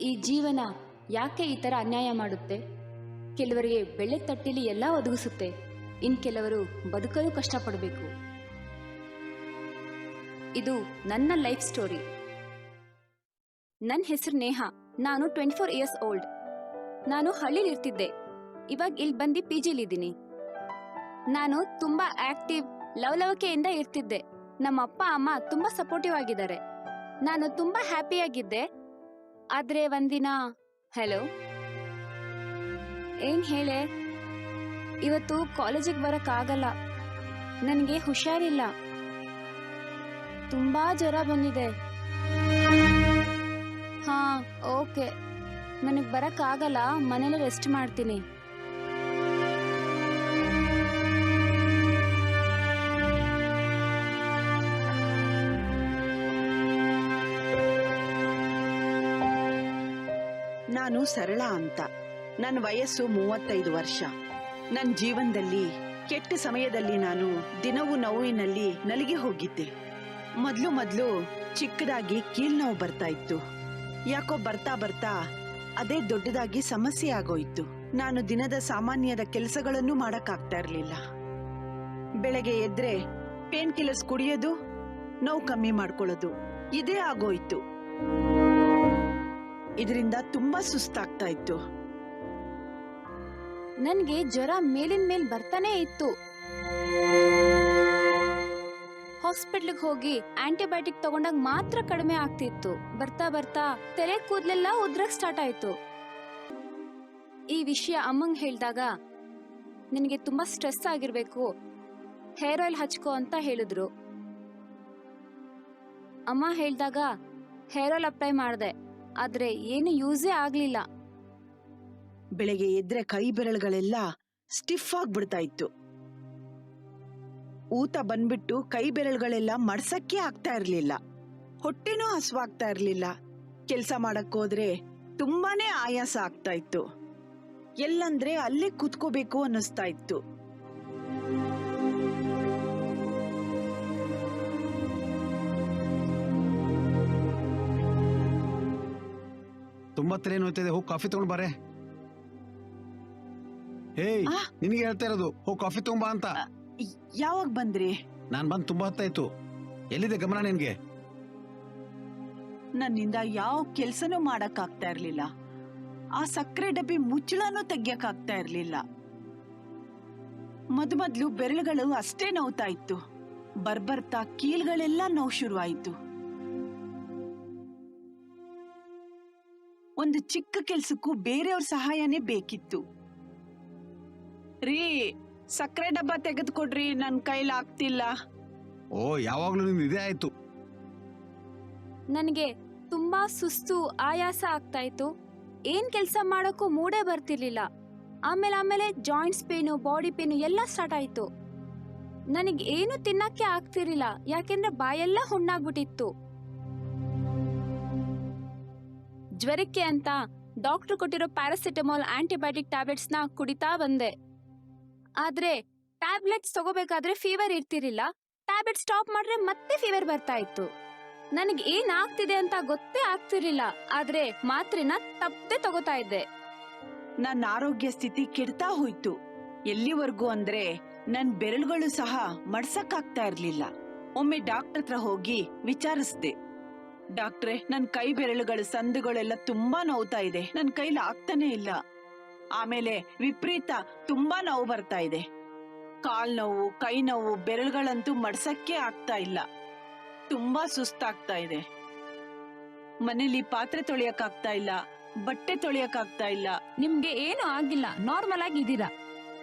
ಈ ಜೀವನ ಯಾಕೆ ಈ ಥರ ಅನ್ಯಾಯ ಮಾಡುತ್ತೆ? ಕೆಲವರಿಗೆ ಬೆಳ್ಳೆ ತಟ್ಟೆಲಿ ಎಲ್ಲ ಒದಗಿಸುತ್ತೆ, ಇನ್ನು ಕೆಲವರು ಬದುಕಲು ಕಷ್ಟಪಡಬೇಕು. ಇದು ನನ್ನ ಲೈಫ್ ಸ್ಟೋರಿ. ನನ್ನ ಹೆಸರು ನೇಹಾ. ನಾನು 24 ಇಯರ್ಸ್ ಓಲ್ಡ್. ನಾನು ಹಳ್ಳಿಲಿ ಇರ್ತಿದ್ದೆ. ಇವಾಗ ಇಲ್ಲಿ ಬಂದು PGಲಿದ್ದೀನಿ. ನಾನು ತುಂಬಾ ಆಕ್ಟಿವ್, ಲವಲವಿಕೆಯಿಂದ ಇರ್ತಿದ್ದೆ. ನಮ್ಮ ಅಪ್ಪ ಅಮ್ಮ ತುಂಬಾ ಸಪೋರ್ಟಿವ್ ಆಗಿದ್ದಾರೆ. ನಾನು ತುಂಬಾ ಹ್ಯಾಪಿಯಾಗಿದ್ದೆ. ಆದ್ರೆ ಒಂದಿನ ಹಲೋ ಏನ್ ಹೇಳೆ, ಇವತ್ತು ಕಾಲೇಜಿಗೆ ಬರಕ್ಕಾಗಲ್ಲ, ನನಗೆ ಹುಷಾರಿಲ್ಲ, ತುಂಬಾ ಜ್ವರ ಬಂದಿದೆ. ಹಾ ಓಕೆ, ನನಗೆ ಬರಕ್ಕಾಗಲ್ಲ, ಮನೇಲಿ ರೆಸ್ಟ್ ಮಾಡ್ತೀನಿ. ನಾನು ಸರಳ ಅಂತ. ನನ್ನ ವಯಸ್ಸು 35 ವರ್ಷ. ನನ್ನ ಜೀವನದಲ್ಲಿ ಕೆಟ್ಟ ಸಮಯದಲ್ಲಿ ನಾನು ದಿನವೂ ನೋವಿನಲ್ಲಿ ನಲಿಗೆ ಹೋಗಿದ್ದೆ. ಮೊದಲು ಚಿಕ್ಕದಾಗಿ ಕೀಲ್ನೋವು ಬರ್ತಾ ಇತ್ತು. ಯಾಕೋ ಬರ್ತಾ ಬರ್ತಾ ಅದೇ ದೊಡ್ಡದಾಗಿ ಸಮಸ್ಯೆ ಆಗೋಯ್ತು. ನಾನು ದಿನದ ಸಾಮಾನ್ಯದ ಕೆಲಸಗಳನ್ನು ಮಾಡಕ್ಕಾಗ್ತಾ ಇರ್ಲಿಲ್ಲ. ಬೆಳಗ್ಗೆ ಎದ್ರೆ ಪೇನ್ ಕಿಲ್ಲರ್ಸ್ ಕುಡಿಯೋದು, ನೋವು ಕಮ್ಮಿ ಮಾಡ್ಕೊಳ್ಳೋದು, ಇದೇ ಆಗೋಯ್ತು. ಇದರಿಂದ ತುಂಬಾ ಸುಸ್ತಾಗ್ತಾ ಇತ್ತು. ನನ್ಗೆ ಜ್ವರ ಮೇಲಿನ ಮೇಲ್ ಬರ್ತಾನೆ ಇತ್ತು. ಹಾಸ್ಪಿಟ್ಲಿಗೆ ಹೋಗಿ ಆಂಟಿಬಯೋಟಿಕ್ ತಗೊಂಡಾಗ ಮಾತ್ರ ಕಡಿಮೆ ಆಗ್ತಿತ್ತು. ಬರ್ತಾ ಬರ್ತಾ ತಲೆ ಕೂದಲೆಲ್ಲ ಉದ್ರಕ್ ಸ್ಟಾರ್ಟ್ ಆಯ್ತು. ಈ ವಿಷಯ ಅಮ್ಮಂಗ್ ಹೇಳ್ದಾಗ, ನಿನಗೆ ತುಂಬಾ ಸ್ಟ್ರೆಸ್ ಆಗಿರ್ಬೇಕು, ಹೇರ್ ಆಯಿಲ್ ಹಚ್ಕೋ ಅಂತ ಹೇಳಿದ್ರು. ಅಮ್ಮ ಹೇಳ್ದಾಗ ಹೇರ್ ಆಯಿಲ್ ಅಪ್ಲೈ ಮಾಡಿದೆ, ಆದ್ರೆ ಏನು ಯೂಸೇ ಆಗ್ಲಿಲ್ಲ. ಬೆಳಗ್ಗೆ ಎದ್ರೆ ಕೈ ಬೆರಳುಗಳೆಲ್ಲ ಸ್ಟಿಫ್ ಆಗ್ಬಿಡ್ತಾ ಇತ್ತು. ಊತ ಬಂದ್ಬಿಟ್ಟು ಕೈ ಬೆರಳುಗಳೆಲ್ಲ ಮಡ್ಸಕ್ಕೆ ಆಗ್ತಾ ಇರ್ಲಿಲ್ಲ. ಹೊಟ್ಟೆನೂ ಹಸುವಾಗ್ತಾ ಇರ್ಲಿಲ್ಲ. ಕೆಲ್ಸ ಮಾಡಕ್ ಹೋದ್ರೆ ತುಂಬಾನೇ ಆಯಾಸ ಆಗ್ತಾ ಇತ್ತು. ಎಲ್ಲಂದ್ರೆ ಅಲ್ಲೇ ಕೂತ್ಕೋಬೇಕು ಅನ್ನಿಸ್ತಾ ಇತ್ತು. ತುಂಬಾ ತಲೆ ನೋಯ್ತಿದೆ, ಹೋಗಿ ಕಾಫಿ ತಗೊಂಡ್ ಬಾರೆ. ಹೇಯ್, ನಿನಗೆ ಹೇಳ್ತಾ ಇರೋದು, ಹೋಗಿ ಕಾಫಿ ತಗೊಂಬಾ ಅಂತ. ಯಾವಾಗ ಬಂದ್ರಿ? ನಾನ್ ಬಂದ್ ತುಂಬಾ ಹೊತ್ತಾಯ್ತು. ಎಲ್ಲಿದೆ ಗಮನ ನಿನ್ಗೆ? ನನ್ನಿಂದ ಯಾವ ಕೆಲ್ಸನೂ ಮಾಡಕ್ ಆಗ್ತಾ ಇರ್ಲಿಲ್ಲ. ಆ ಸಕ್ಕರೆ ಡಬ್ಬಿ ಮುಚ್ಚಳನೂ ತೆಗ್ಯಕ್ ಆಗ್ತಾ ಇರ್ಲಿಲ್ಲ. ಮೊದ್ಲು ಬೆರಳುಗಳು ಅಷ್ಟೇ ನೋವ್ತಾ ಇತ್ತು. ಬರ್ಬರ್ತಾ ಕೀಲ್ಗಳೆಲ್ಲ ನೋವು ಶುರುವಾಯಿತು. ಒಂದು ಚಿಕ್ಕ ಕೆಲ್ಸಕ್ಕೂ ಬೇರೆಯವ್ರ ಸಹಾಯನೇ ಬೇಕಿತ್ತು. ರೀ, ಸಕ್ಕರೆ ಡಬ್ಬ ತೆಗೆದುಕೊಡ್ರಿ, ನನ್ ಕೈಲಿ ಆಗ್ತಿಲ್ಲ. ಓ, ಯಾವಾಗ್ಲೂ ನಿನ್ ಇದೇ ಆಯ್ತು. ನನಗೆ ತುಂಬಾ ಸುಸ್ತು, ಆಯಾಸ ಆಗ್ತಾ ಇತ್ತು. ಏನ್ ಕೆಲ್ಸ ಮಾಡೋಕ್ಕೂ ಮೂಡೇ ಬರ್ತಿರ್ಲಿಲ್ಲ. ಆಮೇಲೆ ಜಾಯಿಂಟ್ಸ್ ಪೇನು, ಬಾಡಿ ಪೇನು ಎಲ್ಲ ಸ್ಟಾರ್ಟ್ ಆಯ್ತು. ನನಗೆ ಏನು ತಿನ್ನಕ್ಕೆ ಆಗ್ತಿರ್ಲಿಲ್ಲ, ಯಾಕೆಂದ್ರೆ ಬಾಯೆಲ್ಲ ಹುಣ್ಣಾಗ್ಬಿಟ್ಟಿತ್ತು. ಜ್ವರಕ್ಕೆ ಅಂತ ಡಾಕ್ಟರ್ ಕೊಟ್ಟಿರೋ ಪ್ಯಾರಾಸಿಟಮಾಲ್, ಆಂಟಿಬಯೋಟಿಕ್ ಟ್ಯಾಬ್ಲೆಟ್ಸ್ ನ ಕುಡಿತಾ ಬಂದೆ. ಆದ್ರೆ ಟ್ಯಾಬ್ಲೆಟ್ಸ್ ತಗೋಬೇಕಾದ್ರೆ ಫೀವರ್ ಇರ್ತಿರ್ಲಿಲ್ಲ. ಟ್ಯಾಬ್ಲೆಟ್ ಸ್ಟಾಪ್ ಮಾಡ್ರೆ ಮತ್ತೆ ಫೀವರ್ ಬರ್ತಾ ಇತ್ತು. ನನಗೆ ಏನ್ ಆಗ್ತಿದೆ ಅಂತ ಗೊತ್ತೇ ಆಗ್ತಿರ್ಲಿಲ್ಲ. ಆದ್ರೆ ಮಾತ್ರೆನ ತಪ್ಪದೆ ತಗೋತಾ ಇದ್ದೆ. ನನ್ನ ಆರೋಗ್ಯ ಸ್ಥಿತಿ ಕೆಡ್ತಾ ಹೋಯ್ತು. ಎಲ್ಲಿವರೆಗೂ ಅಂದ್ರೆ ನನ್ ಬೆರಳುಗಳು ಸಹ ಮಡ್ಸಕ್ಕಾಗ್ತಾ ಇರ್ಲಿಲ್ಲ. ಒಮ್ಮೆ ಡಾಕ್ಟರ್ ಹತ್ರ ಹೋಗಿ ವಿಚಾರಿಸ್ದೆ. ಡಾಕ್ಟ್ರೆ, ನನ್ ಕೈ ಬೆರಳುಗಳ ಸಂದುಗಳೆಲ್ಲ ತುಂಬಾ ನೋವ್ತಾ ಇದೆ, ನನ್ ಕೈಲಿ ಆಗ್ತಾನೆ ಇಲ್ಲ. ಆಮೇಲೆ ವಿಪರೀತ ತುಂಬಾ ನೋವು ಬರ್ತಾ ಇದೆ. ಕಾಲ್ ನೋವು, ಕೈ ನೋವು, ಬೆರಳುಗಳಂತೂ ಮಡ್ಸಕ್ಕೆ ಆಗ್ತಾ ಇಲ್ಲ. ತುಂಬಾ ಸುಸ್ತಾಗ್ತಾ ಇದೆ. ಮನೇಲಿ ಪಾತ್ರೆ ತೊಳೆಯಕ್ಕಾಗ್ತಾ ಇಲ್ಲ, ಬಟ್ಟೆ ತೊಳೆಯಕ್ಕಾಗ್ತಾ ಇಲ್ಲ. ನಿಮ್ಗೆ ಏನು ಆಗಿಲ್ಲ, ನಾರ್ಮಲ್ ಆಗಿದ್ದೀರಾ.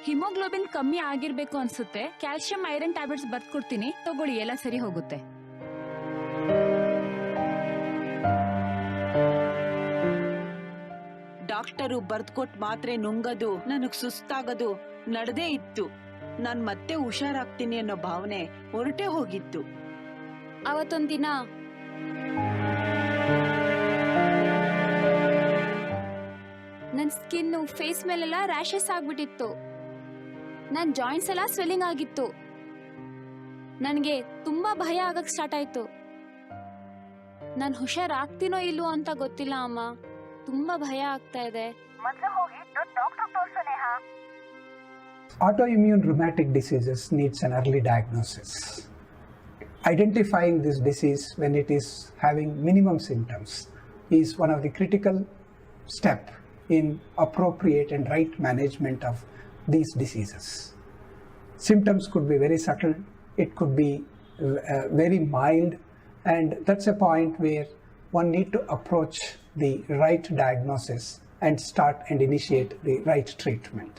ಹಿಮೋಗ್ಲೋಬಿನ್ ಕಮ್ಮಿ ಆಗಿರ್ಬೇಕು ಅನ್ಸುತ್ತೆ. ಕ್ಯಾಲ್ಸಿಯಂ, ಐರನ್ ಟ್ಯಾಬ್ಲೆಟ್ಸ್ ಬರ್ದ್ಕೊಡ್ತೀನಿ, ತಗೊಳ್ಳಿ, ಎಲ್ಲ ಸರಿ ಹೋಗುತ್ತೆ. ಡಾಕ್ಟರು ಬರ್ದ್ಕೊಟ್ ಮಾತ್ರೆ ನುಂಗದು, ನನಗ್ ಸುಸ್ತಾಗದು ನಡ್ದೇ ಇತ್ತು. ನಾನ್ ಮತ್ತೆ ಹುಷಾರಾಗ್ತೀನಿ ಅನ್ನೋ ಭಾವನೆ ಹೊರಟೆ ಹೋಗಿತ್ತು. ಅವತ್ತೊಂದಿನ ನನ್ ಸ್ಕಿನ್, ಫೇಸ್ ಮೇಲೆಲ್ಲ ರ್ಯಾಷಸ್ ಆಗ್ಬಿಟ್ಟಿತ್ತು. ನನ್ ಜಾಯಿಂಟ್ಸ್ ಎಲ್ಲ ಸ್ವೆಲ್ಲಿಂಗ್ ಆಗಿತ್ತು. ನನ್ಗೆ ತುಂಬಾ ಭಯ ಆಗಕ್ ಸ್ಟಾರ್ಟ್ ಆಯ್ತು. ನಾನ್ ಹುಷಾರಾಗ್ತೀನೋ ಇಲ್ವೋ ಅಂತ ಗೊತ್ತಿಲ್ಲ ಅಮ್ಮ. ತುಂಬಾ ಭಯ ಆಗ್ತಾ ಇದೆ. Autoimmune rheumatic diseases needs an early diagnosis. Identifying this disease when it is having minimum symptoms is one of the critical steps in appropriate and right management of these diseases. Symptoms could be very subtle, it could be very mild, and that's a point where one need to approach the right diagnosis and start and initiate the right treatment.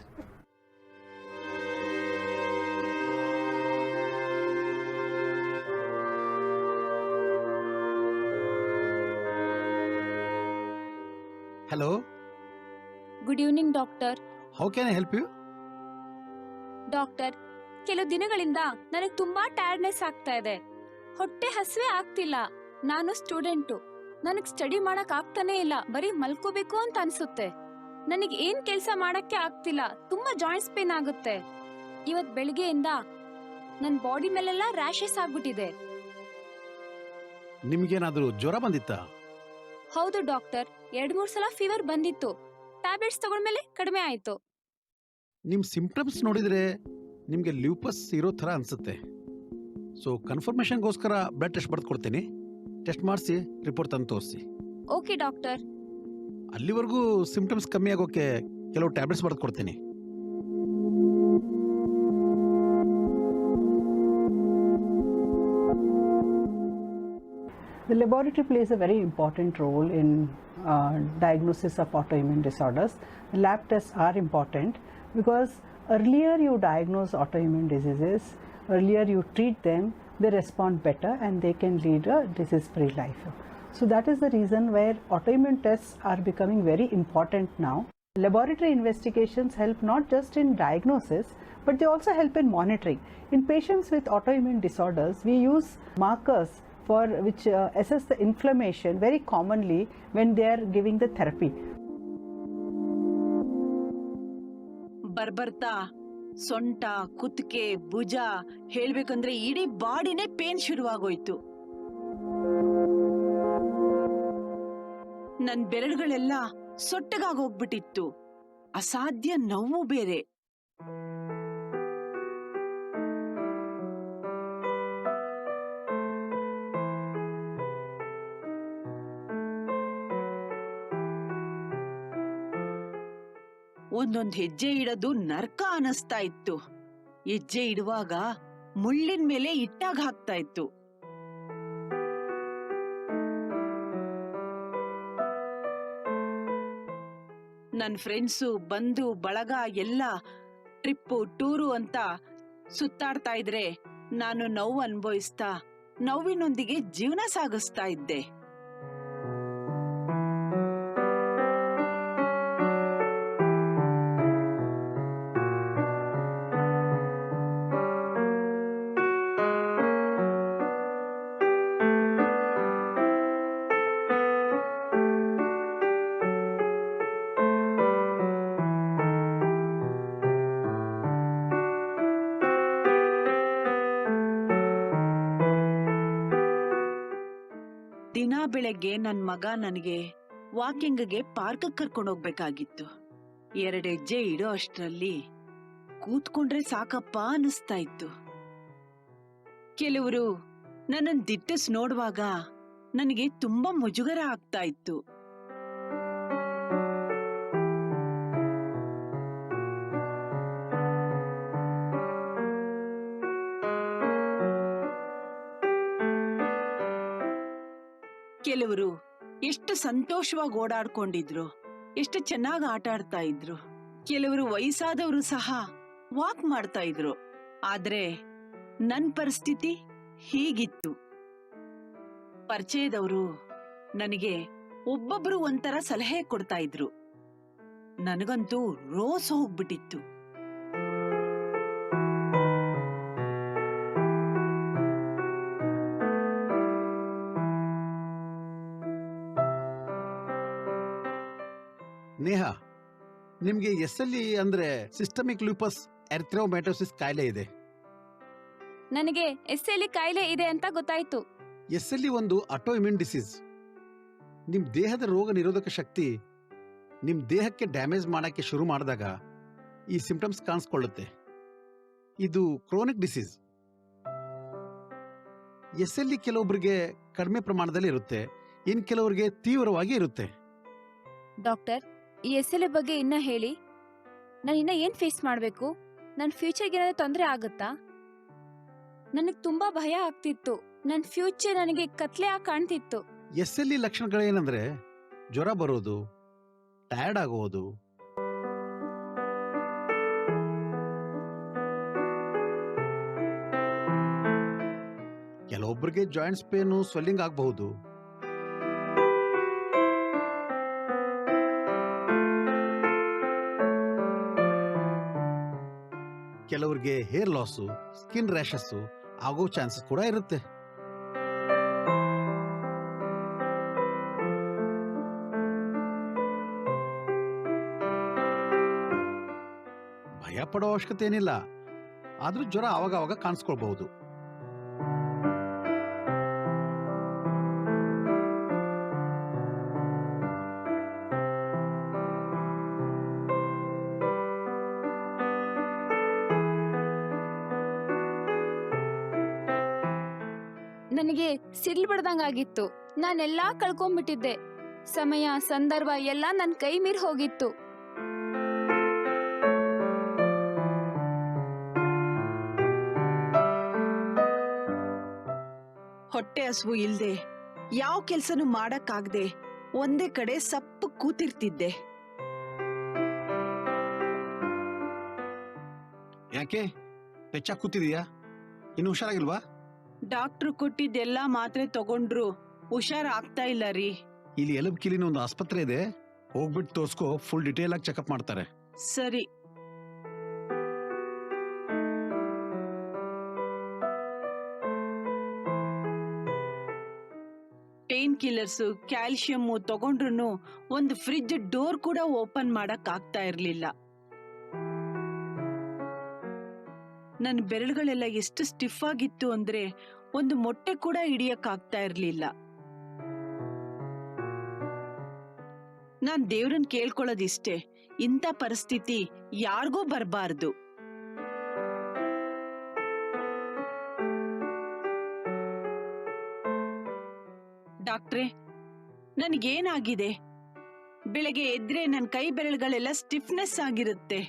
Hello, good evening doctor. how can I help you? Doctor, ಕೆಲವು ದಿನಗಳಿಂದ ನನಗೆ ತುಂಬಾ tiredness ಆಗ್ತಾ ಇದೆ. ಹೊಟ್ಟೆ ಹಸಿವೆ ಆಗ್ತಿಲ್ಲ. ನಾನು ಸ್ಟೂಡೆಂಟು. ನನಗೆ ಸ್ಟಡಿ ಮಾಡಕ್ ಆಗ್ತಾನೆ ಇಲ್ಲ. ಬರೀ ಮಲ್ಕೋಬೇಕು ಅಂತ ಅನ್ಸುತ್ತೆ. ನನಗೆ ಏನ್ ಕೆಲಸ ಮಾಡಕ್ಕೆ ಆಗ್ತಿಲ್ಲ. ತುಂಬಾ ಜಾಯಿಂಟ್ಸ್ ಪೇನ್ ಆಗುತ್ತೆ. ಇವತ್ ಬೆಳಿಗ್ಗೆಯಿಂದ ನನ್ನ ಬಾಡಿ ಮೇಲೆಲ್ಲ ರ್ಯಾಷಸ್ ಆಗ್ಬಿಟ್ಟಿದೆ. ನಿಮ್ಗೇನಾದ್ರೂ ಜ್ವರ ಬಂದಿತ್ತಾ? ಹೌದು ಡಾಕ್ಟರ್, 2-3 ಸಲ ಫೀವರ್ ಬಂದಿತ್ತು. ಟ್ಯಾಬ್ಲೆಟ್ಸ್ ತಗೊಂಡ್ಮೇಲೆ ಕಡಿಮೆ ಆಯ್ತು. ನಿಮ್ ಸಿಂಪ್ಟಮ್ಸ್ ನೋಡಿದ್ರೆ ನಿಮ್ಗೆ ಲ್ಯೂಪಸ್ ಇರೋ ಥರ ಅನ್ಸುತ್ತೆ. ಸೊ ಕನ್ಫರ್ಮೇಷನ್ಗೋಸ್ಕರ ಬ್ಲಡ್ ಟೆಸ್ಟ್ ಬರ್ದು ಕೊಡ್ತೀನಿ. ಟೆಸ್ಟ್ ಮಾಡಿಸಿ ರಿಪೋರ್ಟ್ ತಂದು ತೋರಿಸಿ. Okay doctor. ಅಲ್ಲಿವರೆಗೂ ಸಿಂಪ್ಟಮ್ಸ್ ಕಮ್ಮಿ ಆಗೋಕ್ಕೆ ಕೆಲವು ಟ್ಯಾಬ್ಲೆಟ್ಸ್ ಬರ್ದು ಕೊಡ್ತೀನಿ. The laboratory plays a very important role in diagnosis of autoimmune disorders. The lab tests are important because earlier you diagnose autoimmune diseases, earlier you treat them, they respond better and they can lead a disease-free life. So that is the reason where autoimmune tests are becoming very important now. Laboratory investigations help not just in diagnosis, but they also help in monitoring. In patients with autoimmune disorders, we use markers for which assess the inflammation very commonly when they are giving the therapy. ಬರ್ಬರ್ತಾ ಸೊಂಟ, ಕುತ್ತಿಗೆ, ಭುಜ ಹೇಳ್ಬೇಕಂದ್ರೆ ಇಡೀ ಬಾಡಿನೇ pain ಶುರುವಾಗೋಯ್ತು. ನನ್ ಬೆರಳುಗಳೆಲ್ಲ ಸೊಟ್ಟಗಾಗೋಗ್ಬಿಟ್ಟಿತ್ತು. ಅಸಾಧ್ಯ ನೋವು ಬೇರೆ. ಒಂದೊಂದ್ ಹೆಜ್ಜೆ ಇಡೋದು ನರ್ಕ ಅನಿಸ್ತಾ ಇತ್ತು. ಹೆಜ್ಜೆ ಇಡುವಾಗ ಮುಳ್ಳಿನ ಮೇಲೆ ಇಟ್ಟಾಗ ಹಾಕ್ತಾ ಇತ್ತು. ನನ್ ಫ್ರೆಂಡ್ಸು, ಬಂಧು ಬಳಗ ಎಲ್ಲ ಟ್ರಿಪ್ಪು, ಟೂರು ಅಂತ ಸುತ್ತಾಡ್ತಾ ಇದ್ರೆ ನಾನು ನೋವು ಅನುಭವಿಸ್ತಾ ನೋವಿನೊಂದಿಗೆ ಜೀವನ ಸಾಗಿಸ್ತಾ ಇದ್ದೆ. ದಿನಾ ಬೆಳಗ್ಗೆ ನನ್ ಮಗ ನನಗೆ ವಾಕಿಂಗ್ಗೆ ಪಾರ್ಕ್ ಕರ್ಕೊಂಡೋಗ್ಬೇಕಾಗಿತ್ತು. 2 ಹೆಜ್ಜೆ ಇಡೋ ಅಷ್ಟ್ರಲ್ಲಿ ಕೂತ್ಕೊಂಡ್ರೆ ಸಾಕಪ್ಪ ಅನಿಸ್ತಾ ಇತ್ತು. ಕೆಲವರು ನನ್ನನ್ ದಿಟ್ಟಿಸ್ ನೋಡುವಾಗ ನನಗೆ ತುಂಬಾ ಮುಜುಗರ ಆಗ್ತಾ ಇತ್ತು. ಕೆಲವರು ಎಷ್ಟು ಸಂತೋಷವಾಗಿ ಓಡಾಡ್ಕೊಂಡಿದ್ರು, ಎಷ್ಟು ಚೆನ್ನಾಗಿ ಆಟ ಆಡ್ತಾ ಇದ್ರು. ಕೆಲವರು ವಯಸ್ಸಾದವರು ಸಹ ವಾಕ್ ಮಾಡ್ತಾ ಇದ್ರು. ಆದ್ರೆ ನನ್ ಪರಿಸ್ಥಿತಿ ಹೀಗಿತ್ತು. ಪರಿಚಯದವರು ನನಗೆ ಒಬ್ಬೊಬ್ರು ಒಂಥರ ಸಲಹೆ ಕೊಡ್ತಾ ಇದ್ರು. ನನಗಂತೂ ರೋಸ್ ಹೋಗ್ಬಿಟ್ಟಿತ್ತು. ನೇಹಾ, ನಿಮ್ಗೆ SLE ಅಂದ್ರೆ ಸಿಸ್ಟಮಿಕ್ ಲೂಪಸ್ ಎರಿಥ್ರೋಮ್ಯಾಟೋಸಿಸ್ ಕಾಯಿಲೆ ಇದೆ. ನನಗೆ SLE ಕಾಯಿಲೆ ಇದೆ ಅಂತ ಗೊತ್ತಾಯ್ತು. SLE ಒಂದು ಆಟೋಇಮ್ಯೂನ್ ಡಿಸೀಸ್. ನಿಮ್ ದೇಹದ ರೋಗ ನಿರೋಧಕ ಶಕ್ತಿ ನಿಮ್ಮ ದೇಹಕ್ಕೆ ಡ್ಯಾಮೇಜ್ ಮಾಡೋಕ್ಕೆ ಶುರು ಮಾಡಿದಾಗ ಈ ಸಿಂಪ್ಟಮ್ಸ್ ಕಾಣಿಸ್ಕೊಳ್ಳುತ್ತೆ. ಇದು ಕ್ರೋನಿಕ್ ಡಿಸೀಸ್. SLE ಕೆಲವೊಬ್ಬರಿಗೆ ಕಡಿಮೆ ಪ್ರಮಾಣದಲ್ಲಿ ಇರುತ್ತೆ, ಇನ್ನು ಕೆಲವರಿಗೆ ತೀವ್ರವಾಗಿ ಇರುತ್ತೆ. ಡಾಕ್ಟರ್, ಈ SLE ಬಗ್ಗೆ ಇನ್ನ ಹೇಳಿ. ನಾನು ಇನ್ನ ಏನ್ ಫೇಸ್ ಮಾಡಬೇಕು? ನನ್ನ ಫ್ಯೂಚರ್ಗೆ ಏನಾದ್ರು ತೊಂದರೆ ಆಗುತ್ತಾ? ನನಗೆ ತುಂಬಾ ಭಯ ಆಗ್ತಿತ್ತು. ನನ್ನ ಫ್ಯೂಚರ್ ನನಗೆ ಕತ್ಲೆ ಆಗಿ ಕಾಣ್ತಿತ್ತು. SLE ಲಕ್ಷಣಗಳೇನೆಂದ್ರೆ ಜ್ವರ ಬರೋದು, ಟಯರ್ಡ್ ಆಗೋದು, ಕೆಲವೊಬ್ಬರಿಗೆ ಜಾಯಿಂಟ್ಸ್ ಪೇನು, ಸ್ವೆಲ್ಲಿಂಗ್ ಆಗಬಹುದು, ಕೆಲವರಿಗೆ ಹೇರ್ ಲಾಸು, ಸ್ಕಿನ್ ರ್ಯಾಷಸ್ಸು ಆಗೋ ಚಾನ್ಸಸ್ ಕೂಡ ಇರುತ್ತೆ. ಭಯ ಪಡೋ ಅವಶ್ಯಕತೆ ಏನಿಲ್ಲ, ಆದ್ರೂ ಜ್ವರ ಆವಾಗ ಕಾಣಿಸ್ಕೊಳ್ಬಹುದು. ನನಗೆ ಸಿಡ್ಲು ಬಡ್ದಂಗಾಗಿತ್ತು. ನಾನೆಲ್ಲಾ ಕಳ್ಕೊಂಡ್ಬಿಟ್ಟಿದ್ದೆ. ಸಮಯ, ಸಂದರ್ಭ ಎಲ್ಲ ನನ್ನ ಕೈ ಮೀರಿ ಹೋಗಿತ್ತು. ಹೊಟ್ಟೆ ಹಸುವು ಇಲ್ದೆ ಯಾವ ಕೆಲ್ಸನೂ ಮಾಡಕ್ಕಾಗ್ದೆ ಒಂದೇ ಕಡೆ ಸಪ್ಪು ಕೂತಿರ್ತಿದ್ದೆ. ಯಾಕೆ ಪೆಚ್ಚ ಕೂತಿದೀಯಾ? ಇನ್ನು ಹುಷಾರಾಗಿಲ್ವಾ? ಡಾಕ್ಟ್ರು ಕೊಟ್ಟಿದ್ದೆಲ್ಲಾ ಮಾತ್ರೆ ತಗೊಂಡ್ರು ಹುಷಾರ್ ಆಗ್ತಾ ಇಲ್ಲ ರೀ. ಇಲ್ಲಿ ಎಲಬ್ ಕಿಲಿನ ಒಂದು ಆಸ್ಪತ್ರೆ ಇದೆ, ಹೋಗ್ಬಿಟ್ಟು ತೋರ್ಸ್ಕೋ, ಫುಲ್ ಡಿಟೇಲ್ ಆಗಿ ಚೆಕಪ್ ಮಾಡ್ತಾರೆ. ಸರಿ. ಪೇನ್ ಕಿಲ್ಲರ್ಸ್, ಕ್ಯಾಲ್ಸಿಯಂ ತಗೊಂಡ್ರು ಒಂದು ಫ್ರಿಡ್ಜ್ ಡೋರ್ ಕೂಡ ಓಪನ್ ಮಾಡಕ್ ಆಗ್ತಾ ಇರ್ಲಿಲ್ಲ. ನನ್ನ ಬೆರಳುಗಳೆಲ್ಲ ಎಷ್ಟು ಸ್ಟಿಫ್ ಆಗಿತ್ತು ಅಂದ್ರೆ ಒಂದು ಮೊಟ್ಟೆ ಕೂಡ ಹಿಡಿಯಕ್ ಆಗ್ತಾ ಇರ್ಲಿಲ್ಲ. ನಾನ್ ದೇವ್ರನ್ ಕೇಳ್ಕೊಳ್ಳೋದಿಷ್ಟೇ, ಇಂಥ ಪರಿಸ್ಥಿತಿ ಯಾರಿಗೂ ಬರಬಾರ್ದು. ಡಾಕ್ಟ್ರೇ, ನನಗೇನಾಗಿದೆ? ಬೆಳಗ್ಗೆ ಎದ್ರೆ ನನ್ನ ಕೈ ಬೆರಳುಗಳೆಲ್ಲ ಸ್ಟಿಫ್ನೆಸ್ ಆಗಿರುತ್ತೆ.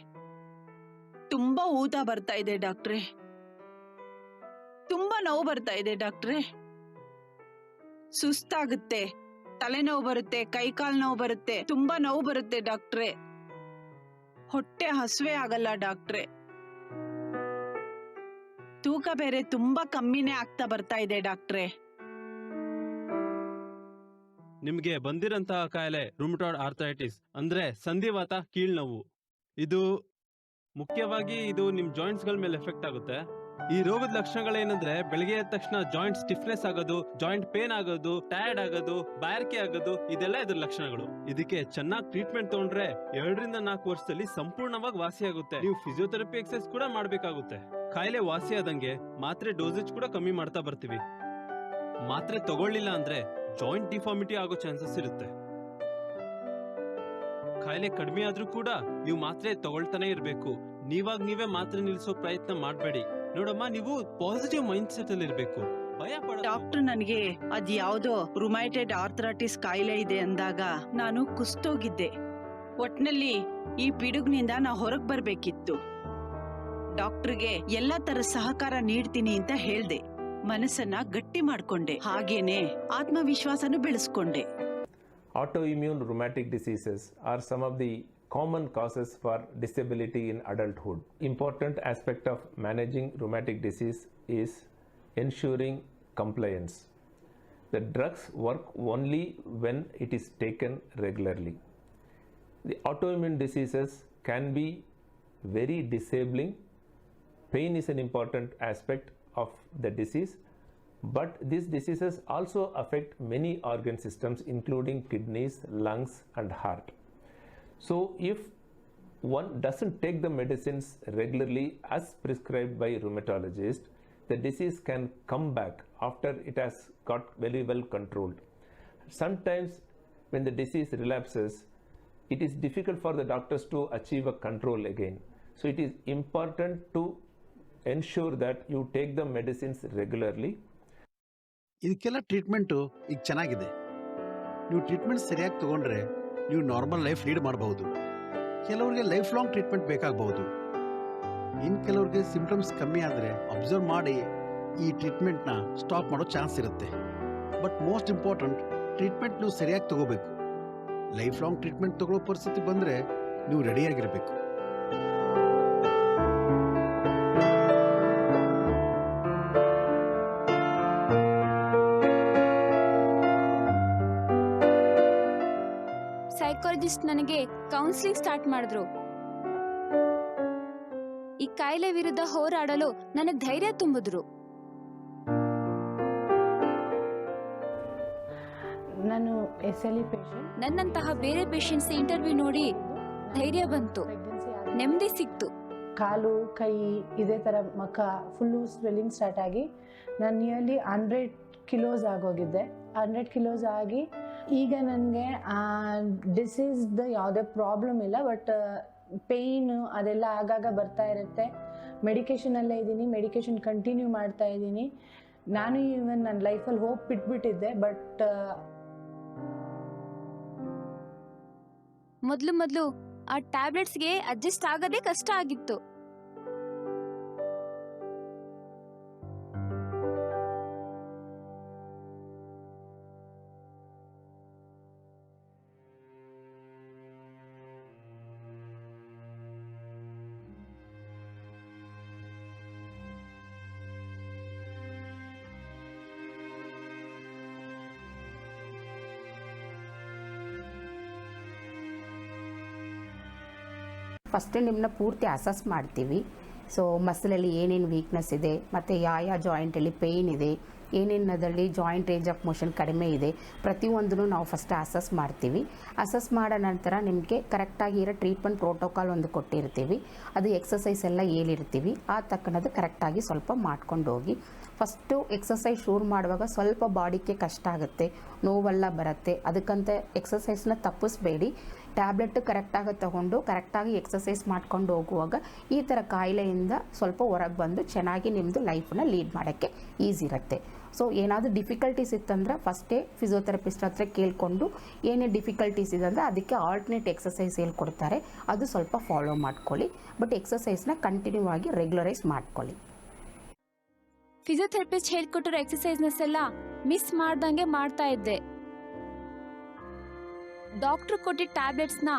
ತುಂಬಾ ಊತ ಬರ್ತಾ ಇದೆ ಡಾಕ್ಟ್ರೇ. ತುಂಬಾ ನೋವು ಬರ್ತಾ ಇದೆ ಡಾಕ್ಟ್ರೇ. ಸುಸ್ತಾಗುತ್ತೆ, ತಲೆನೋವು ಬರುತ್ತೆ, ಕೈಕಾಲ್ ನೋವು ಬರುತ್ತೆ, ತುಂಬಾ ನೋವು ಬರುತ್ತೆ ಡಾಕ್ಟ್ರೇ. ಹೊಟ್ಟೆ ಹಸುವೆ ಆಗಲ್ಲ ಡಾಕ್ಟ್ರೇ. ತೂಕ ಬೇರೆ ತುಂಬಾ ಕಮ್ಮಿನೇ ಆಗ್ತಾ ಬರ್ತಾ ಇದೆ ಡಾಕ್ಟ್ರೇ. ನಿಮ್ಗೆ ಬಂದಿರಂತಹ ಕಾಯಿಲೆ ರುಮಟಾಯ್ಡ್ ಆರ್ಥರೈಟಿಸ್ ಅಂದ್ರೆ ಸಂಧಿವಾತ, ಕೀಳ್ನೋವು. ಇದು ಮುಖ್ಯವಾಗಿ ನಿಮ್ ಜಾಯಿಂಟ್ಸ್ ಗಳ ಮೇಲೆ ಎಫೆಕ್ಟ್ ಆಗುತ್ತೆ. ಈ ರೋಗದ ಲಕ್ಷಣಗಳೇನಂದ್ರೆ ಬೆಳಗ್ಗೆ ಎದ್ದ ತಕ್ಷಣ ಜಾಯಿಂಟ್ ಸ್ಟಿಫ್ನೆಸ್ ಆಗೋದು, ಜಾಯಿಂಟ್ ಪೇನ್ ಆಗೋದು, ಟಯರ್ಡ್ ಆಗೋದು, ಬಾಯಾರಿಕೆ ಆಗೋದು, ಇದೆಲ್ಲ ಇದ್ರ ಲಕ್ಷಣಗಳು. ಇದಕ್ಕೆ ಚೆನ್ನಾಗಿ ಟ್ರೀಟ್ಮೆಂಟ್ ತಗೊಂಡ್ರೆ 2 ರಿಂದ 4 ವರ್ಷದಲ್ಲಿ ಸಂಪೂರ್ಣವಾಗಿ ವಾಸಿ ಆಗುತ್ತೆ. ನೀವು ಫಿಸಿಯೋಥೆರಪಿ ಎಕ್ಸರ್ಸೈಸ್ ಕೂಡ ಮಾಡ್ಬೇಕಾಗುತ್ತೆ. ಕಾಯಿಲೆ ವಾಸಿ ಆದಂಗೆ ಮಾತ್ರೆ ಡೋಸೇಜ್ ಕೂಡ ಕಮ್ಮಿ ಮಾಡ್ತಾ ಬರ್ತೀವಿ. ಮಾತ್ರೆ ತಗೊಳ್ಳಿಲ್ಲ ಅಂದ್ರೆ ಜಾಯಿಂಟ್ ಡಿಫಾರ್ಮಿಟಿ ಆಗೋ ಚಾನ್ಸಸ್ ಇರುತ್ತೆ. ಕಾಯಿಲೆ ಕಡಿಮೆ ಆದ್ರೂ ಕೂಡ ನೀವು ಮಾತ್ರೆ ತಗೊಳ್ತಾನೆ ಇರ್ಬೇಕು. ನೀವೇ ಮಾತ್ರೆ ನಿಲ್ಸೋ ಪ್ರಯತ್ನ ಮಾಡಬೇಡಿ. ನೋಡಮ್ಮ, ನೀವು ಪಾಸಿಟಿವ್ ಮೈಂಡ್ ಸೆಟ್ ಅಲ್ಲಿ ಇರ್ಬೇಕು. ಭಯ ಪಡ. ಡಾಕ್ಟರ್ ನನಗೆ ಅದ್ಯಾವುದೋ ರುಮೈಟೆಡ್ ಆರ್ಥರೈಟಿಸ್ ಕಾಯಿಲೆ ಇದೆ ಅಂದಾಗ ನಾನು ಕುಸ್ತೋಗಿದ್ದೆ. ಒಟ್ನಲ್ಲಿ ಈ ಪಿಡುಗ್ನಿಂದ ನಾ ಹೊರಗ್ ಬರ್ಬೇಕಿತ್ತು. ಡಾಕ್ಟರ್ಗೆ ಎಲ್ಲಾ ತರ ಸಹಕಾರ ನೀಡ್ತೀನಿ ಅಂತ ಹೇಳ್ದೆ. ಮನಸ್ಸನ್ನ ಗಟ್ಟಿ ಮಾಡ್ಕೊಂಡೆ, ಹಾಗೇನೆ ಆತ್ಮವಿಶ್ವಾಸನು ಬೆಳೆಸ್ಕೊಂಡೆ. Autoimmune rheumatic diseases are some of the common causes for disability in adulthood. Important aspect of managing rheumatic disease is ensuring compliance. The drugs work only when it is taken regularly. The autoimmune diseases can be very disabling. Pain is an important aspect of the disease, but these diseases also affect many organ systems including kidneys, lungs and heart. So if one doesn't take the medicines regularly as prescribed by rheumatologist, the disease can come back after it has got very well controlled. Sometimes when the disease relapses, it is difficult for the doctors to achieve a control again. So it is important to ensure that you take the medicines regularly. ಇದಕ್ಕೆಲ್ಲ treatment ಈಗ ಚೆನ್ನಾಗಿದೆ. ನೀವು treatment ಸರಿಯಾಗಿ ತಗೊಂಡ್ರೆ ನೀವು normal life lead ಮಾಡಬಹುದು. ಕೆಲವರಿಗೆ life long treatment ಬೇಕಾಗಬಹುದು. ಇನ್ನು ಕೆಲವ್ರಿಗೆ ಸಿಂಪ್ಟಮ್ಸ್ ಕಮ್ಮಿ ಆದರೆ ಅಬ್ಸರ್ವ್ ಮಾಡಿ ಈ ಟ್ರೀಟ್ಮೆಂಟ್ನ ಸ್ಟಾಪ್ ಮಾಡೋ ಚಾನ್ಸ್ ಇರುತ್ತೆ. ಬಟ್ ಮೋಸ್ಟ್ ಇಂಪಾರ್ಟೆಂಟ್, ಟ್ರೀಟ್ಮೆಂಟ್ ನೀವು ಸರಿಯಾಗಿ ತಗೋಬೇಕು. ಲೈಫ್ ಲಾಂಗ್ ಟ್ರೀಟ್ಮೆಂಟ್ ತಗೊಳ್ಳೋ ಪರಿಸ್ಥಿತಿ ಬಂದರೆ ನೀವು ರೆಡಿಯಾಗಿರಬೇಕು. ಸೈಕಾಲಜಿಸ್ಟ್ ನನಗೆ ಕೌನ್ಸಿಲಿಂಗ್ ಸ್ಟಾರ್ಟ್ ಮಾಡಿದ್ರು. ಈ ಕಾಯಿಲೆ ವಿರುದ್ಧ ಹೋರಾಡಲು ನನಗೆ ಧೈರ್ಯ ತುಂಬಿದ್ರು. ನಾನು SLE ಪೇಷಂಟ್. ನನ್ನಂತಹ ಬೇರೆ ಪೇಷಂಟ್ಸ್ ಇಂಟರ್ವ್ಯೂ ನೋಡಿ ಧೈರ್ಯ ಬಂತು, ನೆಮ್ಮದಿ ಸಿಕ್ತು. ಕಾಲು ಕೈ ಇದೇ ಥರ ಮುಖ ಫುಲ್ಲು ಸ್ವೆಲ್ಲಿಂಗ್ ಸ್ಟಾರ್ಟ್ ಆಗಿ ನಾನು ನಿಯರ್ಲಿ 100 ಕಿಲೋಸ್ ಆಗೋಗಿದ್ದೆ. 100 ಕಿಲೋಸ್ ಆಗಿ ಈಗ ನನಗೆ ಡಿಸೀಸ್ದು ಯಾವುದೇ ಪ್ರಾಬ್ಲಮ್ ಇಲ್ಲ, ಬಟ್ ಪೇಯ್ನು ಅದೆಲ್ಲ ಆಗಾಗ ಬರ್ತಾ ಇರುತ್ತೆ. ಮೆಡಿಕೇಷನಲ್ಲೇ ಇದ್ದೀನಿ, ಮೆಡಿಕೇಷನ್ ಕಂಟಿನ್ಯೂ ಮಾಡ್ತಾ ಇದ್ದೀನಿ. ನಾನು ಈವನ್ ನನ್ನ ಲೈಫಲ್ಲಿ ಹೋಪ್ ಬಿಟ್ಬಿಟ್ಟಿದ್ದೆ, ಬಟ್ ಮೊದಲು ಆ ಟ್ಯಾಬ್ಲೆಟ್ಸ್ಗೆ ಅಡ್ಜಸ್ಟ್ ಆಗೋದೇ ಕಷ್ಟ ಆಗಿತ್ತು. ಫಸ್ಟ್ ನಿಮ್ಮನ್ನ ಪೂರ್ತಿ ಅಸಸ್ ಮಾಡ್ತೀವಿ. ಸೊ ಮಸಲಲ್ಲಿ ಏನೇನು ವೀಕ್ನೆಸ್ ಇದೆ ಮತ್ತು ಯಾವ ಜಾಯಿಂಟಲ್ಲಿ ಪೇಯ್ನ್ ಇದೆ, ಏನೇನದಲ್ಲಿ ಜಾಯಿಂಟ್ ರೇಂಜ್ ಆಫ್ ಮೋಷನ್ ಕಡಿಮೆ ಇದೆ, ಪ್ರತಿಯೊಂದನ್ನು ನಾವು ಫಸ್ಟ್ ಅಸಸ್ ಮಾಡ್ತೀವಿ. ಅಸಸ್ ಮಾಡೋ ನಂತರ ನಿಮಗೆ ಕರೆಕ್ಟಾಗಿ ಇರೋ ಟ್ರೀಟ್ಮೆಂಟ್ ಪ್ರೋಟೋಕಾಲ್ ಒಂದು ಕೊಟ್ಟಿರ್ತೀವಿ. ಅದು ಎಕ್ಸಸೈಸ್ ಎಲ್ಲ ಹೇಳಿರ್ತೀವಿ. ಆ ತಕ್ಕನದು ಕರೆಕ್ಟಾಗಿ ಸ್ವಲ್ಪ ಮಾಡ್ಕೊಂಡು ಹೋಗಿ. ಫಸ್ಟು ಎಕ್ಸಸೈಸ್ ಶುರು ಮಾಡುವಾಗ ಸ್ವಲ್ಪ ಬಾಡಿಗೆ ಕಷ್ಟ ಆಗುತ್ತೆ, ನೋವೆಲ್ಲ ಬರುತ್ತೆ. ಅದಕ್ಕಂತ ಎಕ್ಸಸೈಸ್ನ ತಪ್ಪಿಸ್ಬೇಡಿ. ಟ್ಯಾಬ್ಲೆಟ್ ಕರೆಕ್ಟಾಗಿ ತಗೊಂಡು ಕರೆಕ್ಟಾಗಿ ಎಕ್ಸಸೈಸ್ ಮಾಡ್ಕೊಂಡು ಹೋಗುವಾಗ ಈ ಥರ ಕಾಯಿಲೆಯಿಂದ ಸ್ವಲ್ಪ ಹೊರಗೆ ಬಂದು ಚೆನ್ನಾಗಿ ನಿಮ್ಮದು ಲೈಫನ್ನ ಲೀಡ್ ಮಾಡೋಕ್ಕೆ ಈಸಿ ಇರುತ್ತೆ. ಸೊ ಏನಾದರೂ ಡಿಫಿಕಲ್ಟೀಸ್ ಇತ್ತಂದ್ರೆ ಫಸ್ಟೇ ಫಿಸಿಯೋಥೆರಪಿಸ್ಟ್ ಹತ್ರ ಕೇಳಿಕೊಂಡು ಏನೇ ಡಿಫಿಕಲ್ಟೀಸ್ ಇದೆ ಅಂದರೆ ಅದಕ್ಕೆ ಆಲ್ಟರ್ನೇಟ್ ಎಕ್ಸಸೈಸ್ ಹೇಳ್ಕೊಡ್ತಾರೆ, ಅದು ಸ್ವಲ್ಪ ಫಾಲೋ ಮಾಡ್ಕೊಳ್ಳಿ. ಬಟ್ ಎಕ್ಸಸೈಸ್ನ ಕಂಟಿನ್ಯೂ ಆಗಿ ರೆಗ್ಯುಲರೈಸ್ ಮಾಡ್ಕೊಳ್ಳಿ. ಫಿಸಿಯೋಥೆರಪಿಸ್ಟ್ ಹೇಳ್ಕೊಟ್ಟಿರೋ ಎಕ್ಸಸೈಸ್ನೆಸ್ ಎಲ್ಲ ಮಿಸ್ ಮಾಡ್ದಂಗೆ ಮಾಡ್ತಾ ಇದ್ದೆ. ಡಾಕ್ಟರ್ ಕೊಟ್ಟಿದ್ದ ಟ್ಯಾಬ್ಲೆಟ್ಸ್ನ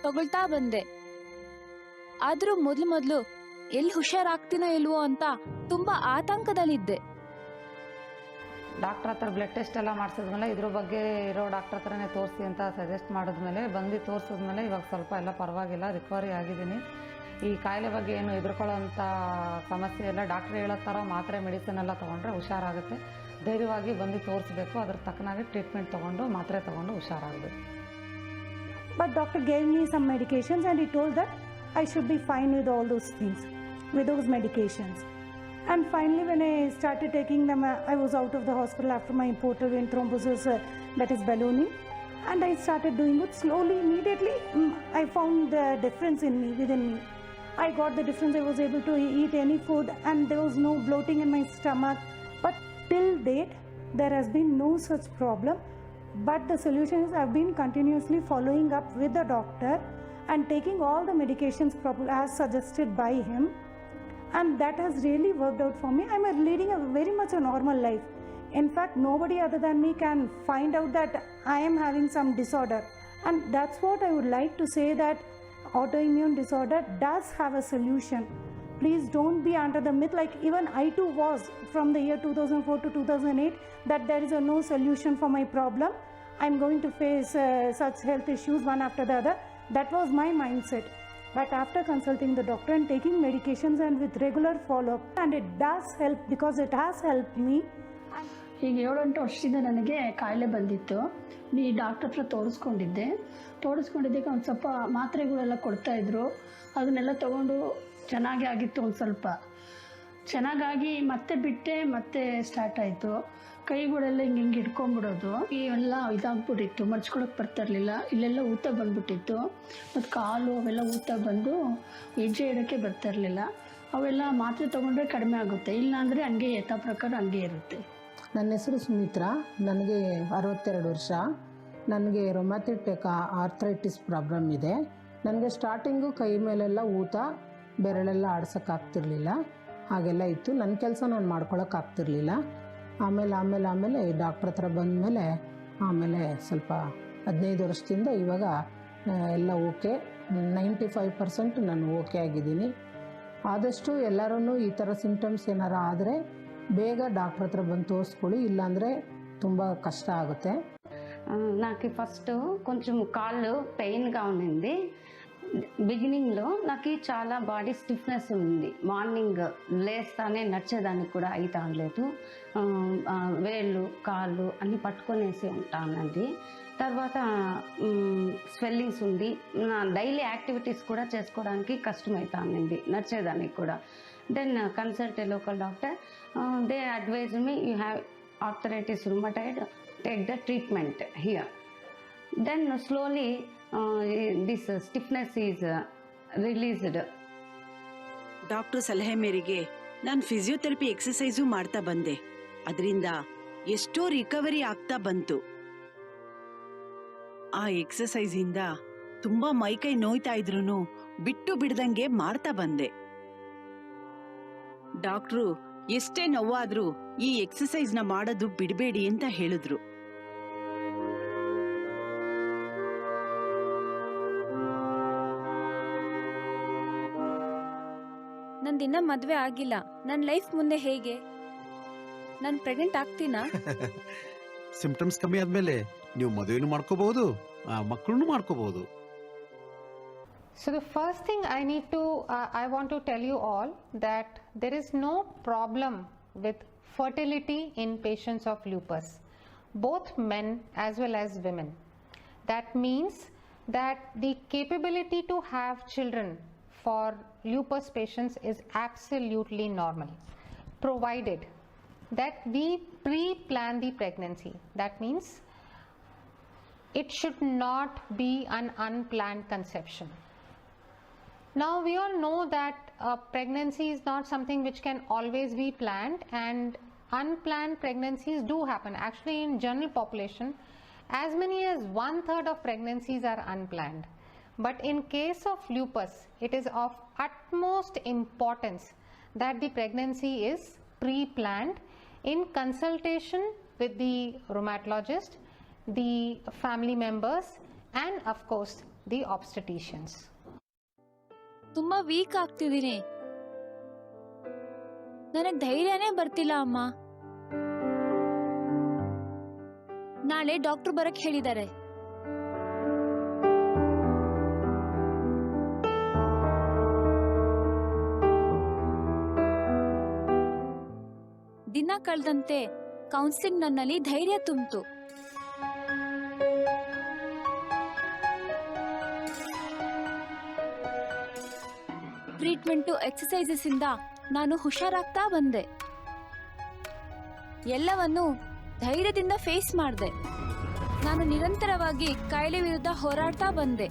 ತಗೊಳ್ತಾ ಬಂದೆ. ಆದರೂ ಮೊದಲು ಎಲ್ಲಿ ಹುಷಾರಾಗ್ತೀನೋ ಇಲ್ವೋ ಅಂತ ತುಂಬಾ ಆತಂಕದಲ್ಲಿದ್ದೆ. ಡಾಕ್ಟರ್ ಹತ್ರ ಬ್ಲಡ್ ಟೆಸ್ಟ್ ಎಲ್ಲ ಮಾಡಿಸಿದ್ಮೇಲೆ ಇದ್ರ ಬಗ್ಗೆ ಇರೋ ಡಾಕ್ಟರ್ ಹತ್ರನೇ ತೋರಿಸಿ ಅಂತ ಸಜೆಸ್ಟ್ ಮಾಡಿದ್ಮೇಲೆ ಬಂದು ತೋರಿಸಿದ್ಮೇಲೆ ಇವಾಗ ಸ್ವಲ್ಪ ಎಲ್ಲ ಪರವಾಗಿಲ್ಲ, ರಿಕವರಿ ಆಗಿದ್ದೀನಿ. ಈ ಕಾಯಿಲೆ ಬಗ್ಗೆ ಏನು ಹೆದರ್ಕೊಳ್ಳೋಂಥ ಸಮಸ್ಯೆ ಎಲ್ಲ ಡಾಕ್ಟ್ರ್ ಹೇಳೋ ಥರ ಮಾತ್ರೆ ಮೆಡಿಸಿನ್ ಎಲ್ಲ ತೊಗೊಂಡ್ರೆ ಹುಷಾರಾಗುತ್ತೆ. ಧೈರ್ಯವಾಗಿ ಬಂದು ತೋರಿಸ್ಬೇಕು, ಅದ್ರ ತಕ್ಕನಾಗಿ ಟ್ರೀಟ್ಮೆಂಟ್ ತೊಗೊಂಡು ಮಾತ್ರೆ ತೊಗೊಂಡು ಹುಷಾರಾಗಬೇಕು. But doctor gave me some medications and he told that I should be fine with all those things, with those medications. And finally when I started taking them, I was out of the hospital after my portal vein thrombosis, that is ballooning. And I started doing it slowly. Immediately I found the difference in me, within me. I got the difference. I was able to eat any food and there was no bloating in my stomach. But till date there has been no such problem. But the solution is I've been continuously following up with the doctor and taking all the medications properly as suggested by him, and that has really worked out for me. I'm leading a very much a normal life. In fact, nobody other than me can find out that I am having some disorder, and that's what I would like to say, that autoimmune disorder does have a solution. Please don't be under the myth, like even I too was from the year 2004 to 2008, that there is no solution for my problem. I'm going to face such health issues one after the other. That was my mindset. But after consulting the doctor and taking medications and with regular follow-up, and it does help because it has helped me. ಈಗ 7-8 ವರ್ಷದಿಂದ ನನಗೆ ಕಾಯಿಲೆ ಬಂದಿತ್ತು. ಈ doctor ಹತ್ರ ತೋರಿಸ್ಕೊಂಡಿದ್ದಕ್ಕೆ ಒಂದು ಸ್ವಲ್ಪ ಮಾತ್ರೆಗಳೆಲ್ಲ ಕೊಡ್ತಾಯಿದ್ರು. ಅದನ್ನೆಲ್ಲ ತೊಗೊಂಡು ಚೆನ್ನಾಗಿ ಆಗಿತ್ತು. ಒಂದು ಸ್ವಲ್ಪ ಚೆನ್ನಾಗಾಗಿ ಮತ್ತೆ ಬಿಟ್ಟೆ, ಮತ್ತೆ ಸ್ಟಾರ್ಟ್ ಆಯಿತು. ಕೈಗಳೆಲ್ಲ ಹಿಂಗೆ ಹಿಡ್ಕೊಂಡ್ಬಿಡೋದು, ಇವೆಲ್ಲ ಇದಾಗ್ಬಿಟ್ಟಿತ್ತು, ಮರ್ಚ್ಕೊಳಕ್ಕೆ ಬರ್ತಾ ಇರಲಿಲ್ಲ. ಇಲ್ಲೆಲ್ಲ ಊತ ಬಂದ್ಬಿಟ್ಟಿತ್ತು, ಮತ್ತು ಕಾಲು ಅವೆಲ್ಲ ಊತ ಬಂದು ಹೆಜ್ಜೆ ಇಡೋಕ್ಕೆ ಬರ್ತಾ ಇರಲಿಲ್ಲ. ಅವೆಲ್ಲ ಮಾತ್ರೆ ತೊಗೊಂಡ್ರೆ ಕಡಿಮೆ ಆಗುತ್ತೆ, ಇಲ್ಲಾಂದರೆ ಹಂಗೆ ಯಥಾ ಪ್ರಕಾರ ಹಂಗೆ ಇರುತ್ತೆ. ನನ್ನ ಹೆಸರು ಸುಮಿತ್ರಾ, ನನಗೆ 62 ವರ್ಷ. ನನಗೆ ರೊಮ್ಯಾಟಿಕ್ ಆರ್ಥ್ರೈಟಿಸ್ ಪ್ರಾಬ್ಲಮ್ ಇದೆ. ನನಗೆ ಸ್ಟಾರ್ಟಿಂಗು ಕೈ ಮೇಲೆಲ್ಲ ಊತ, ಬೆರಳೆಲ್ಲ ಆಡ್ಸೋಕ್ಕಾಗ್ತಿರ್ಲಿಲ್ಲ, ಹಾಗೆಲ್ಲ ಇತ್ತು. ನನ್ನ ಕೆಲಸ ನಾನು ಮಾಡ್ಕೊಳಕ್ಕಾಗ್ತಿರ್ಲಿಲ್ಲ. ಆಮೇಲೆ ಡಾಕ್ಟ್ರ್ ಹತ್ರ ಬಂದಮೇಲೆ ಆಮೇಲೆ ಸ್ವಲ್ಪ 15 ವರ್ಷದಿಂದ ಇವಾಗ ಎಲ್ಲ ಓಕೆ, 95% ನಾನು ಓಕೆ ಆಗಿದ್ದೀನಿ. ಆದಷ್ಟು ಎಲ್ಲರೂ ಈ ಥರ ಸಿಂಟಮ್ಸ್ ಏನಾರು ಆದರೆ ಬೇಗ ಡಾಕ್ಟ್ರ್ హత్ర ಬಂದು తోసుకొని, ఇల్లాంದ್ರೆ ತುಂಬ కష్ట ఆಗುತ್ತೆ. నాకు ఫస్ట్ కొంచెం కాళ్ళు పెయిన్గా ఉన్నింది. బిగినింగ్లో నాకు చాలా బాడీ స్టిఫ్నెస్ ఉంది. మార్నింగ్ లేస్తానే నడిచేదానికి కూడా అయితా లేదు. వేళ్ళు కాళ్ళు అన్నీ పట్టుకొనేసి ఉంటానండి. తర్వాత స్వెల్లింగ్స్ ఉంది. నా డైలీ యాక్టివిటీస్ కూడా చేసుకోవడానికి కష్టమవుతా ఉండింది, నడిచేదానికి కూడా. Then consult a local doctor. They advise me you have arthritis rheumatoid, take the treatment here. Then slowly this stiffness is released. Doctor ಸಲಹೆ ಮೇರೆಗೆ ನಾನು ಫಿಸಿಯೋಥೆರಪಿ ಎಕ್ಸಸೈಸು ಮಾಡ್ತಾ ಬಂದೆ. ಅದರಿಂದ ಎಷ್ಟೋ ರಿಕವರಿ ಆಗ್ತಾ ಬಂತು. ಆ ಎಕ್ಸಸೈಸ್ ಇಂದ ತುಂಬಾ ಮೈಕೈ ನೋಯ್ತಾ ಇದ್ರೂ ಬಿಟ್ಟು ಬಿಡದಂಗೆ ಮಾಡ್ತಾ ಬಂದೆ. ಡಾಕ್ಟ್ರು ಎಷ್ಟೇ ನೋವಾದ್ರೂ ಈ ಎಕ್ಸಸೈಸ್ ನ ಮಾಡೋದು ಬಿಡಬೇಡಿ ಅಂತ ಹೇಳಿದ್ರು. ನಂದಿನ್ನ ಮದ್ವೆ ಆಗಿಲ್ಲ, ನನ್ನ ಲೈಫ್ ಮುಂದೆ ಹೇಗೆ? ನಾನು ಪ್ರೆಗ್ನೆಂಟ್ ಆಗ್ತೀನಾ? ಸಿಂಪ್ಟಮ್ಸ್ ಕಮ್ಮಿ ಆದ್ಮೇಲೆ ನೀವು ಮದುವೆನೂ ಮಾಡ್ಕೋಬಹುದು, ಮಕ್ಕಳನ್ನು ಮಾಡ್ಕೋಬಹುದು. So the first thing I want to tell you all that there is no problem with fertility in patients of lupus, both men as well as women. That means that the capability to have children for lupus patients is absolutely normal, provided that we pre-plan the pregnancy. That means it should not be an unplanned conception. Now we all know that pregnancy is not something which can always be planned, and unplanned pregnancies do happen. Actually, in general population, as many as 1/3 of pregnancies are unplanned. But in case of lupus, it is of utmost importance that the pregnancy is pre-planned in consultation with the rheumatologist, the family members, and of course the obstetricians. ತುಂಬಾ weak ಆಗ್ತಿದ್ದೀನಿ, ನನಗೆ ಧೈರ್ಯನೇ ಬರ್ತಿಲ್ಲ ಅಮ್ಮ. ನಾಳೆ doctor ಬರಕ್ ಹೇಳಿದ್ದಾರೆ. ದಿನ ಕಳೆದಂತೆ counselling ನನ್ನಲ್ಲಿ ಧೈರ್ಯ ತುಂಬಿತು. ಟ್ರೀಟ್ಮೆಂಟು, ಎಕ್ಸಸೈಸಸ್ ಇಂದ ನಾನು ಹುಷಾರಾಗ್ತಾ ಬಂದೆ. ಎಲ್ಲವನ್ನು ಧೈರ್ಯದಿಂದ ಫೇಸ್ ಮಾಡಿದೆ. ನಾನು ನಿರಂತರವಾಗಿ ಕಾಯಿಲೆ ವಿರುದ್ಧ ಹೋರಾಡ್ತಾ ಬಂದೆ.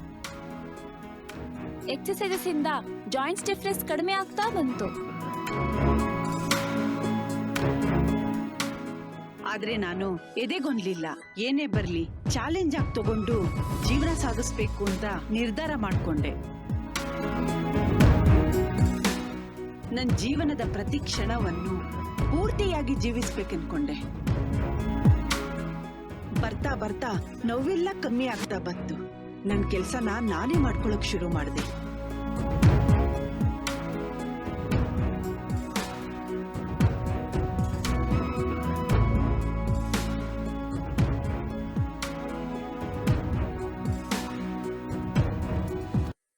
ಎಕ್ಸಸೈಸಸ್ ಇಂದ ಜಾಯಿಂಟ್ ಸ್ಟಿಫ್ನೆಸ್ ಕಡಿಮೆ ಆಗ್ತಾ ಬಂತು. ಆದ್ರೆ ನಾನು ಎದೆಗೊನ್ಲಿಲ್ಲ. ಏನೇ ಬರ್ಲಿ ಚಾಲೆಂಜ್ ಆಗಿ ತಗೊಂಡು ಜೀವನ ಸಾಗಿಸ್ಬೇಕು ಅಂತ ನಿರ್ಧಾರ ಮಾಡ್ಕೊಂಡೆ. ನನ್ನ ಜೀವನದ ಪ್ರತಿ ಕ್ಷಣವನ್ನು ಪೂರ್ತಿಯಾಗಿ ಜೀವಿಸ್ಬೇಕನ್ಕೊಂಡೆ. ಬರ್ತಾ ಬರ್ತಾ ನೋವೆಲ್ಲ ಕಮ್ಮಿ ಆಗ್ತಾ ಬಂತು. ನನ್ನ ಕೆಲ್ಸನ ನಾನೇ ಮಾಡ್ಕೊಳಕ್ ಶುರು ಮಾಡಿದೆ.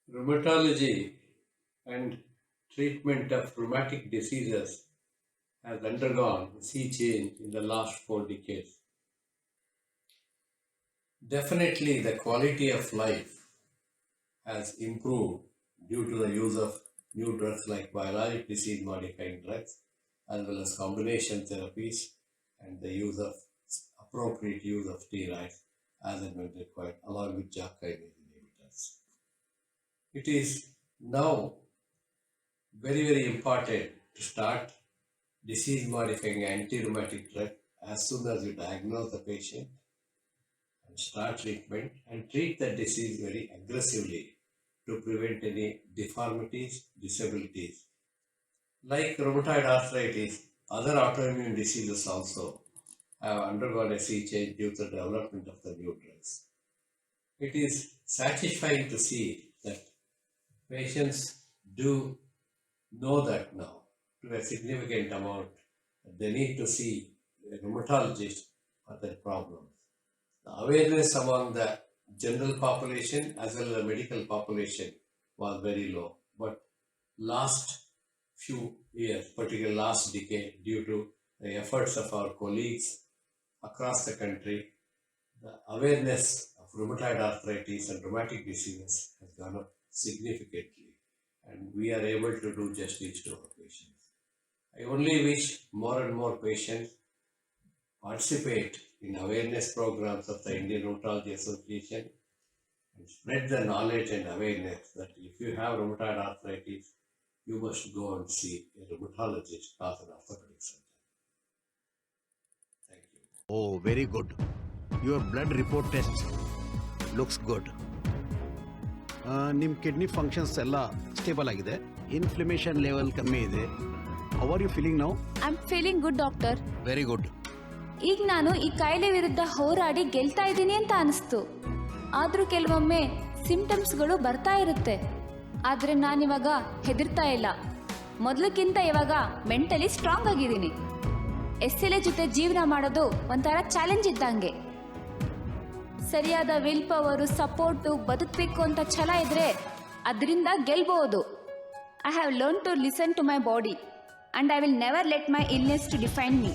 Rheumatology and treatment of rheumatic diseases has undergone a sea change in the last 4 decades. Definitely the quality of life has improved due to the use of new drugs like biologic disease modifying drugs, as well as combination therapies and the appropriate use of steroids as and when required, along with JAK kinase inhibitors. It is now very, very important to start disease-modifying anti-rheumatic drug as soon as you diagnose the patient and start treatment, and treat the disease very aggressively to prevent any deformities, disabilities. Like rheumatoid arthritis, other autoimmune diseases also have undergone a sea change due to the development of the new drugs. It is satisfying to see that patients do know that now to a significant amount that they need to see a rheumatologist for their problems. The awareness among the general population as well as the medical population was very low, but last few years, particularly last decade, due to the efforts of our colleagues across the country, the awareness of rheumatoid arthritis and rheumatic diseases has gone up significantly, and we are able to do justice to our patients. I only wish more and more patients participate in awareness programs of the Indian Rheumatology Association and spread the knowledge and awareness that if you have rheumatoid arthritis, you must go and see a rheumatologist or an orthopedic surgeon. Thank you. Oh, very good. Your blood report test looks good. ನಿಮ್ಮ kidney functions ಎಲ್ಲ stable ಆಗಿದೆ, inflammation level ಕಮ್ಮಿ ಇದೆ. How are you feeling now? I am feeling good doctor. Very good. ಈಗ ನಾನು ಈ ಕಾಯಿಲೆ ವಿರುದ್ಧ ಹೋರಾಡಿ ಗೆಲ್ತಾ ಇದ್ದೀನಿ ಅಂತ ಅನಿಸ್ತು. ಆದರೂ ಕೆಲವೊಮ್ಮೆ ಸಿಂಪ್ಟಮ್ಸ್ಗಳು ಬರ್ತಾ ಇರುತ್ತೆ, ಆದರೆ ನಾನಿವಾಗ ಹೆದರ್ತಾ ಇಲ್ಲ. ಮೊದಲಕ್ಕಿಂತ ಇವಾಗ ಮೆಂಟಲಿ ಸ್ಟ್ರಾಂಗ್ ಆಗಿದ್ದೀನಿ. SLA ಜೊತೆ ಜೀವನ ಮಾಡೋದು ಒಂಥರ ಚಾಲೆಂಜ್ ಇದ್ದಂಗೆ. ಸರಿಯಾದ ವಿಲ್ ಪವರು, ಸಪೋರ್ಟು, ಬದುಕಬೇಕು ಅಂತ ಛಲ ಇದ್ರೆ ಅದರಿಂದ ಗೆಲ್ಬಹುದು. I have learn to listen to my body and I will never let my illness to define me.